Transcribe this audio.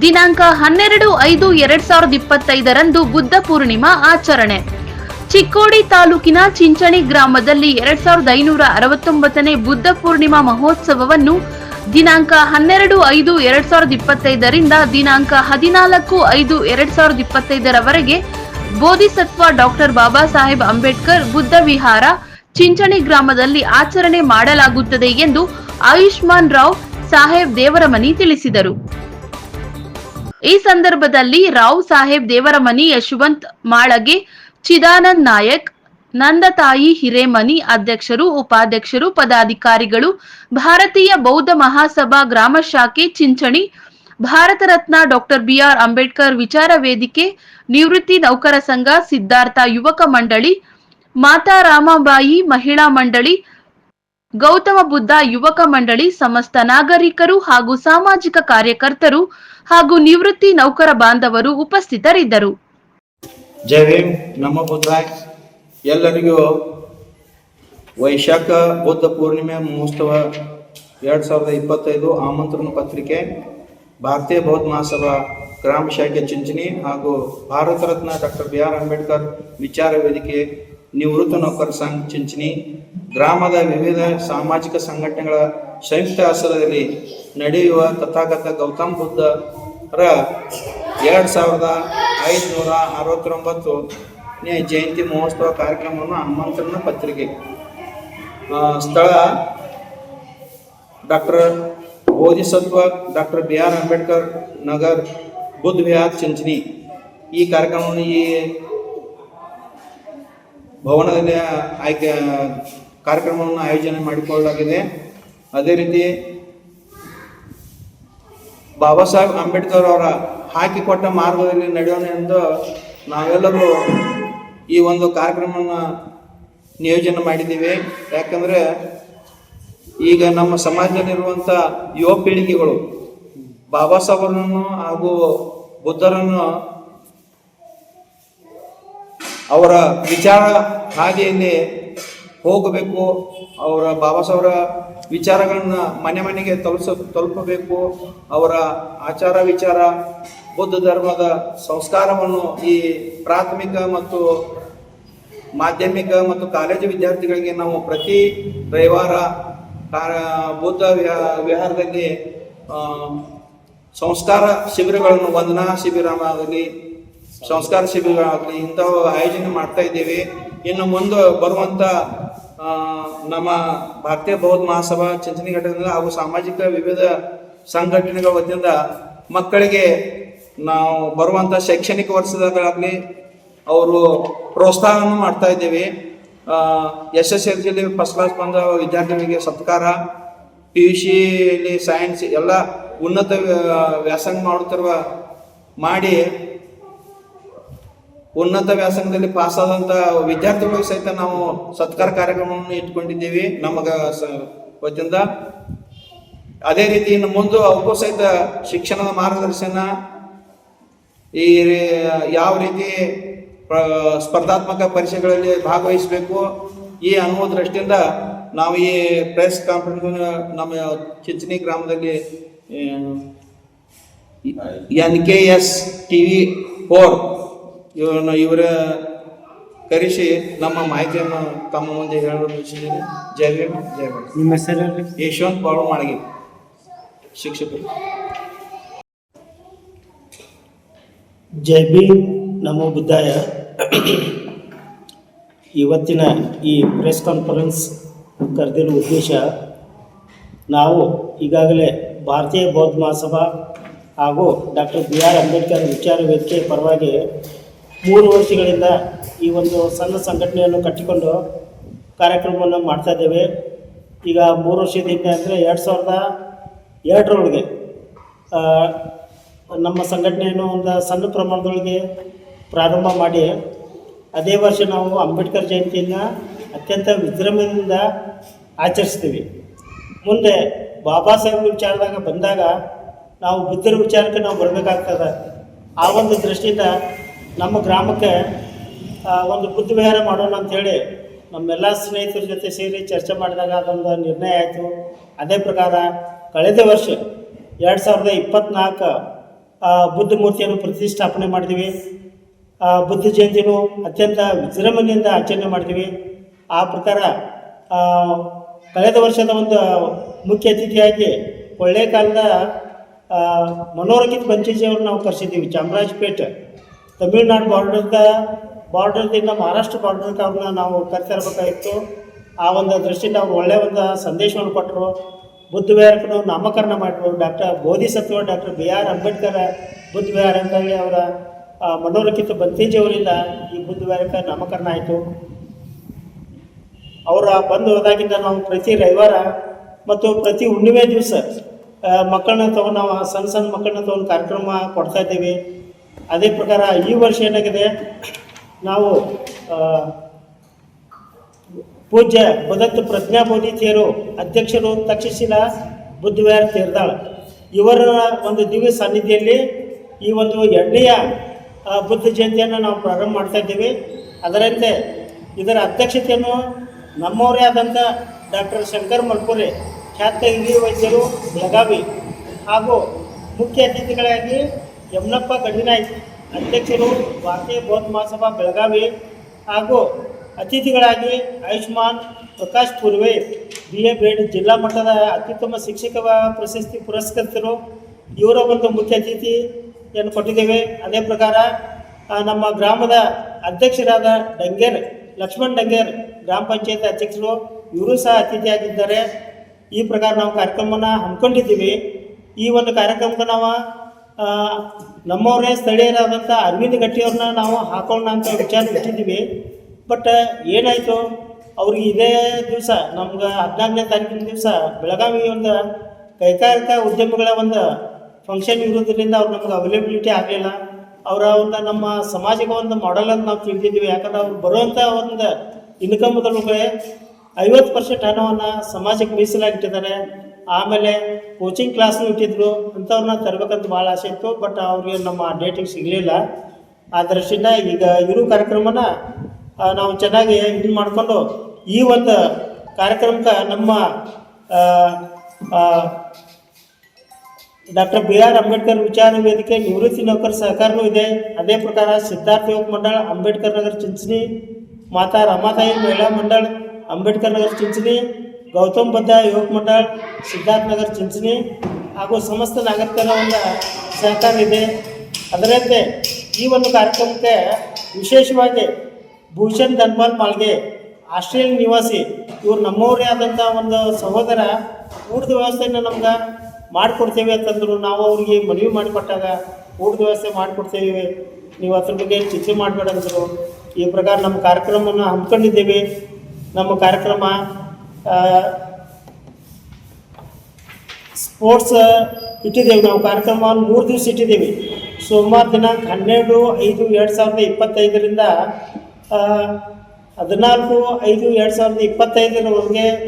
ದಿನಾಂಕ 12/5/2025 ಬುದ್ಧ ಪೂರ್ಣಿಮಾ ಆಚರಣೆ. ಚಿಕ್ಕೋಡಿ ತಾಲೂಕಿನ ಚಿಂಚಣಿ ಗ್ರಾಮದಲ್ಲಿ 2569ನೇ ಬುದ್ಧ ಪೂರ್ಣಿಮಾ ಮಹೋತ್ಸವವನ್ನು ದಿನಾಂಕ 12/5/2025 ದಿನಾಂಕ 14/5/2025 ಬೋಧಿಸತ್ವ ಡಾಕ್ಟರ್ ಬಾಬಾ ಸಾಹೇಬ್ ಅಂಬೇಡ್ಕರ್ ಬುದ್ಧ ವಿಹಾರ ಚಿಂಚಣಿ ಗ್ರಾಮದಲ್ಲಿ ಆಚರಣೆ ಮಾಡಲಾಗುತ್ತದೆ ಎಂದು ಆಯುಷ್ಮಾನ್ ರಾವ್ ಸಾಹೇಬ್ ದೇವರಮನಿ ತಿಳಿಸಿದರು. ಈ ಸಂದರ್ಭದಲ್ಲಿ ರಾವ್ ಸಾಹೇಬ್ ದೇವರಮನಿ, ಯಶವಂತ್ ಮಾಳಗೆ, ಚಿದಾನಂದ್ ನಾಯಕ್, ನಂದತಾಯಿ ಹಿರೇಮನಿ ಅಧ್ಯಕ್ಷರು, ಉಪಾಧ್ಯಕ್ಷರು, ಪದಾಧಿಕಾರಿಗಳು, ಭಾರತೀಯ ಬೌದ್ಧ ಮಹಾಸಭಾ ಗ್ರಾಮ ಶಾಖೆ ಚಿಂಚಣಿ, ಭಾರತ ರತ್ನ ಡಾಕ್ಟರ್ ಬಿಆರ್ ಅಂಬೇಡ್ಕರ್ ವಿಚಾರ ವೇದಿಕೆ, ನಿವೃತ್ತಿ ನೌಕರ ಸಂಘ, ಸಿದ್ಧಾರ್ಥ ಯುವಕ ಮಂಡಳಿ, ಮಾತಾ ರಾಮಾಬಾಯಿ ಮಹಿಳಾ ಮಂಡಳಿ, ಗೌತಮ ಬುದ್ಧ ಯುವಕ ಮಂಡಳಿ, ಸಮಸ್ತ ನಾಗರಿಕರು ಹಾಗೂ ಸಾಮಾಜಿಕ ಕಾರ್ಯಕರ್ತರು ಹಾಗೂ ನಿವೃತ್ತಿ ನೌಕರ ಬಾಂಧವರು ಉಪಸ್ಥಿತರಿದ್ದರು. ಜೈ ಭೀಮ್, ನಮೋ ಬುದ್ಧಾಯ. ಎಲ್ಲರಿಗೂ ವೈಶಾಖ ಬುದ್ಧ ಪೂರ್ಣಿಮೆ ಮಹೋತ್ಸವ 2025 ಆಮಂತ್ರಣ ಪತ್ರಿಕೆ ಭಾರತೀಯ ಬೌದ್ಧ ಮಹಾಸಭಾ ಗ್ರಾಮ ಶಾಖೆ ಚಿಂಚಣಿ ಹಾಗೂ ಭಾರತ ರತ್ನ ಡಾಕ್ಟರ್ ಬಿಆರ್ ಅಂಬೇಡ್ಕರ್ ವಿಚಾರ ವೇದಿಕೆ, ನಿವೃತ್ತ ನೌಕರ ಸಂಘ ಚಿಂಚಣಿ, ಗ್ರಾಮದ ವಿವಿಧ ಸಾಮಾಜಿಕ ಸಂಘಟನೆಗಳ ಸಂಯುಕ್ತ ಆಶ್ರಯದಲ್ಲಿ ನಡೆಯುವ ತಥಾಗತ ಗೌತಮ ಬುದ್ಧರ 2569ನೇ ಜಯಂತಿ ಮಹೋತ್ಸವ ಕಾರ್ಯಕ್ರಮವನ್ನು ಆಮಂತ್ರಣ ಪತ್ರಿಕೆ. ಸ್ಥಳ doctor Bodhisattva doctor B R Ambedkar Nagar Buddha Vihara Chinchani. ಈ ಕಾರ್ಯಕ್ರಮವನ್ನು ಈ ಭವನದಲ್ಲಿ ಕಾರ್ಯಕ್ರಮವನ್ನು ಆಯೋಜನೆ ಮಾಡಿಕೊಳ್ಳಲಾಗಿದೆ. ಅದೇ ರೀತಿ ಬಾಬಾ ಸಾಹೇಬ್ ಅಂಬೇಡ್ಕರ್ ಅವರ ಹಾಕಿಕೊಟ್ಟ ಮಾರ್ಗದಲ್ಲಿ ನಡೆಯೋಣ ಎಂದು ನಾವೆಲ್ಲರೂ ಈ ಒಂದು ಕಾರ್ಯಕ್ರಮವನ್ನು ನಿಯೋಜನೆ ಮಾಡಿದ್ದೀವಿ. ಯಾಕಂದರೆ ಈಗ ನಮ್ಮ ಸಮಾಜದಲ್ಲಿರುವಂಥ ಯುವ ಪೀಳಿಗೆಗಳು ಬಾಬಾ ಸಾಹೇಬರನ್ನು ಹಾಗೂ ಬುದ್ಧರನ್ನು ಅವರ ವಿಚಾರ ಹಾದಿಯಲ್ಲಿ ಹೋಗಬೇಕು, ಅವರ ಬಾಬಾ ಸಾಹೇಬರ ವಿಚಾರಗಳನ್ನು ಮನೆ ಮನೆಗೆ ತಲುಪಬೇಕು, ಅವರ ಆಚಾರ ವಿಚಾರ ಬೌದ್ಧ ಧರ್ಮದ ಸಂಸ್ಕಾರವನ್ನು ಈ ಪ್ರಾಥಮಿಕ ಮತ್ತು ಮಾಧ್ಯಮಿಕ ಮತ್ತು ಕಾಲೇಜು ವಿದ್ಯಾರ್ಥಿಗಳಿಗೆ ನಾವು ಪ್ರತಿ ರವಿವಾರ ಬೌದ್ಧ ವಿಹಾರದಲ್ಲಿ ಸಂಸ್ಕಾರ ಶಿಬಿರಗಳನ್ನು, ವಂದನಾ ಶಿಬಿರ ಆಗಲಿ, ಸಂಸ್ಕಾರ ಶಿಬಿರಗಳಾಗಲಿ ಇಂಥವು ಆಯೋಜನೆ ಮಾಡ್ತಾ ಇದ್ದೀವಿ. ಇನ್ನು ಮುಂದೆ ಬರುವಂಥ ನಮ್ಮ ಭಾರತೀಯ ಬೌದ್ಧ ಮಹಾಸಭಾ ಚಿಂಚಣಿ ಘಟಕದಿಂದ ಹಾಗೂ ಸಾಮಾಜಿಕ ವಿವಿಧ ಸಂಘಟನೆಗಳ ವತಿಯಿಂದ ಮಕ್ಕಳಿಗೆ ನಾವು ಬರುವಂಥ ಶೈಕ್ಷಣಿಕ ವರ್ಷದಾಗಲಿ ಅವರು ಪ್ರೋತ್ಸಾಹವನ್ನು ಮಾಡ್ತಾ ಇದ್ದೀವಿ. SSLCಯಲ್ಲಿ ಫಸ್ಟ್ ಕ್ಲಾಸ್ ಬಂದ ವಿದ್ಯಾರ್ಥಿಗಳಿಗೆ ಸತ್ಕಾರ, PUCಯಲ್ಲಿ ಸೈನ್ಸ್ ಎಲ್ಲ ಉನ್ನತ ವ್ಯಾಸಂಗ ಮಾಡಿ ಉನ್ನತ ವ್ಯಾಸಂಗದಲ್ಲಿ ಪಾಸಾದಂಥ ವಿದ್ಯಾರ್ಥಿಗಳಿಗೆ ಸಹಿತ ನಾವು ಸತ್ಕಾರ ಕಾರ್ಯಕ್ರಮವನ್ನು ಇಟ್ಕೊಂಡಿದ್ದೀವಿ ನಮಗ ವತಿಯಿಂದ. ಅದೇ ರೀತಿ ಇನ್ನು ಮುಂದೆ ಅವಕ್ಕೂ ಸಹಿತ ಶಿಕ್ಷಣದ ಮಾರ್ಗದರ್ಶನ, ಈ ಯಾವ ರೀತಿ ಸ್ಪರ್ಧಾತ್ಮಕ ಪರೀಕ್ಷೆಗಳಲ್ಲಿ ಭಾಗವಹಿಸಬೇಕು ಈ ಅನ್ನುವ ದೃಷ್ಟಿಯಿಂದ ನಾವು ಈ ಪ್ರೆಸ್ ಕಾನ್ಫರೆನ್ಸ್ ನಮ್ಮ ಚಿಂಚಣಿ ಗ್ರಾಮದಲ್ಲಿ NKS TV 4 ಇವರ ಕರೆಸಿ ನಮ್ಮ ಮಾಹಿತಿಯನ್ನು ತಮ್ಮ ಮುಂದೆ ಹೇಳಲು ಬಯಸಿದ್ದೇನೆ. ಜೈ ಭೀಮ್, ಜೈ ಭೀಮ್. ನಿಮ್ಮ ಹೆಸರು? ಯಶವಂತ್ ಬಾಳು ಮಾಳಗಿ, ಶಿಕ್ಷಕರು. ಜೈ ಭೀಮ್, ನಮೋ ಬುದ್ಧಾಯ. ಇವತ್ತಿನ ಈ ಪ್ರೆಸ್ ಕಾನ್ಫರೆನ್ಸ್ ಕರೆದಿರುವ ಉದ್ದೇಶ, ನಾವು ಈಗಾಗಲೇ ಭಾರತೀಯ ಬೌದ್ಧ ಮಹಾಸಭಾ ಹಾಗೂ ಡಾಕ್ಟರ್ ಬಿಆರ್ ಅಂಬೇಡ್ಕರ್ ವಿಚಾರ ವೇದಿಕೆ ಪರವಾಗಿ 3 ವರ್ಷಗಳಿಂದ ಈ ಒಂದು ಸಣ್ಣ ಸಂಘಟನೆಯನ್ನು ಕಟ್ಟಿಕೊಂಡು ಕಾರ್ಯಕ್ರಮವನ್ನು ಮಾಡ್ತಾಯಿದ್ದೇವೆ. ಈಗ 3 ವರ್ಷದಿಂದ ಅಂದರೆ 2002ರೊಳಗೆ ನಮ್ಮ ಸಂಘಟನೆಯನ್ನು ಒಂದು ಸಣ್ಣ ಪ್ರಮಾಣದೊಳಗೆ ಪ್ರಾರಂಭ ಮಾಡಿ ಅದೇ ವರ್ಷ ನಾವು ಅಂಬೇಡ್ಕರ್ ಜಯಂತಿಯನ್ನು ಅತ್ಯಂತ ವಿಜೃಂಭಣೆಯಿಂದ ಆಚರಿಸ್ತೀವಿ. ಮುಂದೆ ಬಾಬಾ ಸಾಹೇಬ್ ವಿಚಾರದಾಗ ಬಂದಾಗ ನಾವು ಬುದ್ಧರ ವಿಚಾರಕ್ಕೆ ನಾವು ಬರಬೇಕಾಗ್ತದೆ. ಆ ಒಂದು ದೃಷ್ಟಿಯಿಂದ ನಮ್ಮ ಗ್ರಾಮಕ್ಕೆ ಒಂದು ಬುದ್ಧ ವಿಹಾರ ಮಾಡೋಣ ಅಂಥೇಳಿ ನಮ್ಮೆಲ್ಲ ಸ್ನೇಹಿತರ ಜೊತೆ ಸೇರಿ ಚರ್ಚೆ ಮಾಡಿದಾಗ ಅದೊಂದು ನಿರ್ಣಯ ಆಯಿತು. ಅದೇ ಪ್ರಕಾರ ಕಳೆದ ವರ್ಷ 2024 ಬುದ್ಧ ಮೂರ್ತಿಯನ್ನು ಪ್ರತಿಷ್ಠಾಪನೆ ಮಾಡಿದ್ವಿ. ಬುದ್ಧ ಜಯಂತಿಯನ್ನು ಅತ್ಯಂತ ವಿಜೃಂಭಣೆಯಿಂದ ಆಚರಣೆ ಮಾಡ್ತೀವಿ. ಆ ಪ್ರಕಾರ ಕಳೆದ ವರ್ಷದ ಒಂದು ಮುಖ್ಯ ಅತಿಥಿಯಾಗಿ ಕೊಳ್ಳೇಗಾಲದ ಮನೋರಂಜಿತ್ ಬಂಚೇಜಿಯವ್ರು ನಾವು ಕರೆಸಿದ್ದೀವಿ. ಚಾಮರಾಜಪೇಟೆ ತಮಿಳುನಾಡು ಬಾರ್ಡರ್ದಿಂದ ಮಹಾರಾಷ್ಟ್ರ ಬಾರ್ಡರ್ಗೆ ಅವ್ರನ್ನ ನಾವು ಕರೆತರಬೇಕಾಗಿತ್ತು. ಆ ಒಂದು ದೃಷ್ಟಿಯಿಂದ ಅವ್ರು ಒಳ್ಳೆಯ ಒಂದು ಸಂದೇಶವನ್ನು ಕೊಟ್ಟರು. ಬುದ್ಧ ವಿಹಾರಕ್ಕೂ ನಾಮಕರಣ ಮಾಡಿದ್ರು. Bodhisattva doctor B.R. ಅಂಬೇಡ್ಕರ್ ಬುದ್ಧ ವಿಹಾರ ಅಂತೇಳಿ ಅವರ ಮನೋರಂಜಿತ ಬಂತೇಜಿಯವರಿಂದ ಈ ಬುದ್ಧ ವಿಹಾರಕ್ಕೆ ನಾಮಕರಣ ಆಯಿತು. ಅವರ ಬಂದು ಹೋದಾಗಿಂದ ನಾವು ಪ್ರತಿ ರವಿವಾರ ಮತ್ತು ಪ್ರತಿ ಹುಣ್ಣಿಮೆ ದಿವಸ ಮಕ್ಕಳನ್ನ ತೊಗೊಂಡು ನಾವು ಸಣ್ಣ ಮಕ್ಕಳನ್ನ ತೊಗೊಂಡು ಕಾರ್ಯಕ್ರಮ ಕೊಡ್ತಾ ಇದ್ದೀವಿ. ಅದೇ ಪ್ರಕಾರ ಈ ವರ್ಷ ಏನಾಗಿದೆ, ನಾವು ಪೂಜ್ಯ ಬದತ್ ಪ್ರಜ್ಞಾಬೋಧಿ ತೇರು ಅಧ್ಯಕ್ಷರು ತಕ್ಷಶಿಲಾ ಬುದ್ಧ ವಿಹಾರ ತೇರ್ದಾಳ ಇವರ ಒಂದು ದಿವ್ಯ ಸಾನ್ನಿಧ್ಯದಲ್ಲಿ ಈ ಒಂದು 2ನೇ ಬುದ್ಧ ಜಯಂತಿಯನ್ನು ನಾವು ಪ್ರಾರಂಭ ಮಾಡ್ತಾ ಇದ್ದೀವಿ. ಅದರಂತೆ ಇದರ ಅಧ್ಯಕ್ಷತೆಯನ್ನು ನಮ್ಮವರೇ ಆದಂಥ ಡಾಕ್ಟರ್ ಶಂಕರ್ ಮಲ್ಪುರೆ ಖ್ಯಾತ ಹಿರಿಯ ವೈದ್ಯರು ಬೆಳಗಾವಿ ಹಾಗೂ ಮುಖ್ಯ ಅತಿಥಿಗಳಾಗಿ ಯಮನಪ್ಪ ಗಡಿನಾಯ್ಕ ಅಧ್ಯಕ್ಷರು ಭಾರತೀಯ ಬೌದ್ಧ ಮಹಾಸಭಾ ಬೆಳಗಾವಿ ಹಾಗೂ ಅತಿಥಿಗಳಾಗಿ ಆಯುಷ್ಮಾನ್ ಪ್ರಕಾಶ್ ಪೂರ್ವೆ BA ಬೇಡ್ ಜಿಲ್ಲಾ ಮಟ್ಟದ ಅತ್ಯುತ್ತಮ ಶಿಕ್ಷಕ ಪ್ರಶಸ್ತಿ ಪುರಸ್ಕೃತರು ಇವರ ಒಂದು ಮುಖ್ಯ ಅತಿಥಿಯನ್ನು ಕೊಟ್ಟಿದ್ದೇವೆ. ಅದೇ ಪ್ರಕಾರ ನಮ್ಮ ಗ್ರಾಮದ ಅಧ್ಯಕ್ಷರಾದ ಲಕ್ಷ್ಮಣ್ ಡಂಗೇರ್ ಗ್ರಾಮ ಪಂಚಾಯತ್ ಅಧ್ಯಕ್ಷರು ಇವರು ಸಹ ಅತಿಥಿಯಾಗಿದ್ದಾರೆ. ಈ ಪ್ರಕಾರ ನಾವು ಕಾರ್ಯಕ್ರಮನ ಹಮ್ಮಿಕೊಂಡಿದ್ದೀವಿ. ಈ ಒಂದು ಕಾರ್ಯಕ್ರಮಕ್ಕೆ ನಾವು ನಮ್ಮವರೇ ಸ್ಥಳೀಯರಾದಂಥ ಅರವಿಂದ್ ಗಟ್ಟಿಯವ್ರನ್ನ ನಾವು ಹಾಕೋಣ ಅಂತ ವಿಚಾರ ಇಟ್ಟಿದ್ದೀವಿ. ಬಟ್ ಏನಾಯಿತು, ಅವ್ರಿಗೆ ಇದೇ ದಿವಸ ನಮ್ಗೆ 14ನೇ ತಾರೀಕಿನ ದಿವಸ ಬೆಳಗಾವಿ ಒಂದು ಕೈಗಾರಿಕಾ ಉದ್ಯಮಿಗಳ ಒಂದು ಫಂಕ್ಷನ್ ಇರೋದ್ರಿಂದ ಅವ್ರು ನಮ್ಗೆ ಅವೈಲೇಬಿಲಿಟಿ ಆಗಲಿಲ್ಲ. ಅವರ ಒಂದು ನಮ್ಮ ಸಮಾಜಕ್ಕೆ ಒಂದು ಮಾಡೆಲ್ ಅಂತ ನಾವು ತಿಳಿದಿದ್ದೀವಿ. ಯಾಕಂದ್ರೆ ಅವ್ರು ಬರುವಂಥ ಒಂದು ಇನ್ಕಮ್ದೊಳಗೆ 50% ಹಣವನ್ನು ಸಮಾಜಕ್ಕೆ ಮೀಸಲಾಗಿಟ್ಟಿದ್ದಾರೆ. ಆಮೇಲೆ ಕೋಚಿಂಗ್ ಕ್ಲಾಸ್ನು ಇಟ್ಟಿದ್ರು. ಅಂಥವ್ರನ್ನ ತರಬೇಕಂತ ಭಾಳ ಆಸೆ ಇತ್ತು. ಬಟ್ ಅವ್ರಿಗೆ ನಮ್ಮ ಡೇಟಿಗೆ ಸಿಗಲಿಲ್ಲ. ಆ ದೃಷ್ಟಿಯಿಂದ ಈಗ ಇರೋ ಕಾರ್ಯಕ್ರಮನ ನಾವು ಚೆನ್ನಾಗಿ ಇದು ಮಾಡಿಕೊಂಡು ಈ ಒಂದು ಕಾರ್ಯಕ್ರಮಕ್ಕೆ ನಮ್ಮ ಡಾಕ್ಟರ್ B.R. ಅಂಬೇಡ್ಕರ್ ವಿಚಾರ ವೇದಿಕೆ ನಿವೃತ್ತಿ ನೌಕರ ಸಹಕಾರನೂ ಇದೆ. ಅದೇ ಪ್ರಕಾರ ಸಿದ್ಧಾರ್ಥ ಯುವಕ ಮಂಡಳ ಅಂಬೇಡ್ಕರ್ ನಗರ ಚಿಂಚಣಿ, ಮಾತಾ ರಮಾತಾಯಿ ಮಹಿಳಾ ಮಂಡಳ ಅಂಬೇಡ್ಕರ್ ನಗರ ಚಿಂಚಣಿ, ಗೌತಮ್ ಬುದ್ಧ ಯುವಕ ಮಂಡಳ ಸಿದ್ಧಾರ್ಥ ನಗರ ಚಿಂಚಣಿ ಹಾಗೂ ಸಮಸ್ತ ನಾಗರಿಕರ ಒಂದು ಸಹಕಾರ ಇದೆ. ಅದರಂತೆ ಈ ಒಂದು ಕಾರ್ಯಕ್ರಮಕ್ಕೆ ವಿಶೇಷವಾಗಿ ಭೂಷಣ್ ಧನ್ಪಾಲ್ ಮಾಳ್ಗೆ ಆಸ್ಟ್ರೇಲಿಯನ್ ನಿವಾಸಿ ಇವರು ನಮ್ಮವರೇ ಆದಂಥ ಒಂದು ಸಹೋದರ ಊಟದ ವ್ಯವಸ್ಥೆಯನ್ನು ನಮ್ಗೆ ಮಾಡಿಕೊಡ್ತೇವೆ ಅಂತಂದರು. ನಾವು ಅವ್ರಿಗೆ ಮನವಿ ಮಾಡಿಕೊಟ್ಟಾಗ ಊಟದ ವ್ಯವಸ್ಥೆ ಮಾಡಿಕೊಡ್ತೇವೆ, ನೀವು ಅದ್ರ ಬಗ್ಗೆ ಚಿಂತೆ ಮಾಡಬೇಡ ಅಂದರು. ಈ ಪ್ರಕಾರ ನಮ್ಮ ಕಾರ್ಯಕ್ರಮವನ್ನು ಹಮ್ಮಿಕೊಂಡಿದ್ದೇವೆ. ನಮ್ಮ ಕಾರ್ಯಕ್ರಮ ಸ್ಪೋರ್ಟ್ಸ್ ಇಟ್ಟಿದ್ದೇವೆ. ನಾವು ಕಾರ್ಯಕ್ರಮ 3 ದಿವಸ ಇಟ್ಟಿದ್ದೇವೆ. ಸೋಮವಾರ ದಿನಾಂಕ 12/5/2025ರಿಂದ 14/5/2025